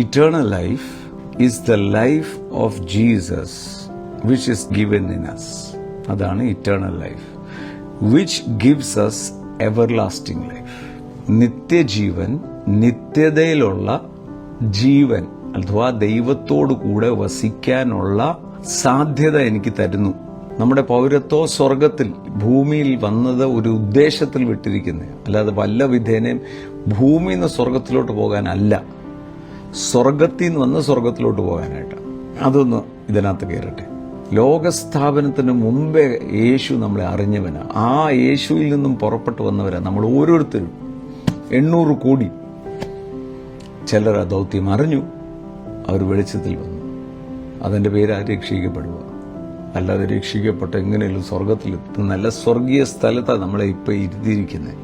Eternal life is the life of Jesus which is given in us. അതാണ് eternal life, which gives us everlasting life. നിത്യജീവൻ, നിത്യതയിലുള്ള ജീവൻ അഥവാ ദൈവത്തോടു കൂടെ വസിക്കാനുള്ള സാധ്യത എനിക്ക് തരുന്നു. നമ്മുടെ പൗരത്വ സ്വർഗത്തിൽ ഭൂമിയിൽ വന്നത് ഒരു ഉദ്ദേശത്തിൽ വിട്ടിരിക്കുന്നത്, അല്ലാതെ വല്ല വിധേനയും ഭൂമിയിൽ നിന്ന് സ്വർഗത്തിലോട്ട് പോകാനല്ല, സ്വർഗത്തിൽ നിന്ന് വന്ന് സ്വർഗത്തിലോട്ട് പോകാനായിട്ട്. അതൊന്ന് ഇതിനകത്ത് കയറട്ടെ. ലോകസ്ഥാപനത്തിന് മുമ്പേ യേശു നമ്മളെ അറിഞ്ഞവനാണ്. ആ യേശുവിൽ നിന്നും പുറപ്പെട്ടു വന്നവരാണ് നമ്മൾ ഓരോരുത്തരും. 800 കോടി. ചിലർ ആ ദൗത്യം അറിഞ്ഞു, അവർ വെളിച്ചത്തിൽ വന്നു. അതിൻ്റെ പേര് രക്ഷിക്കപ്പെടുക. അല്ലാതെ രക്ഷിക്കപ്പെട്ട എങ്ങനെയും സ്വർഗത്തിലെത്തും നല്ല സ്വർഗീയ സ്ഥലത്താണ് നമ്മളെ ഇപ്പം ഇരുത്തിയിരിക്കുന്നത്.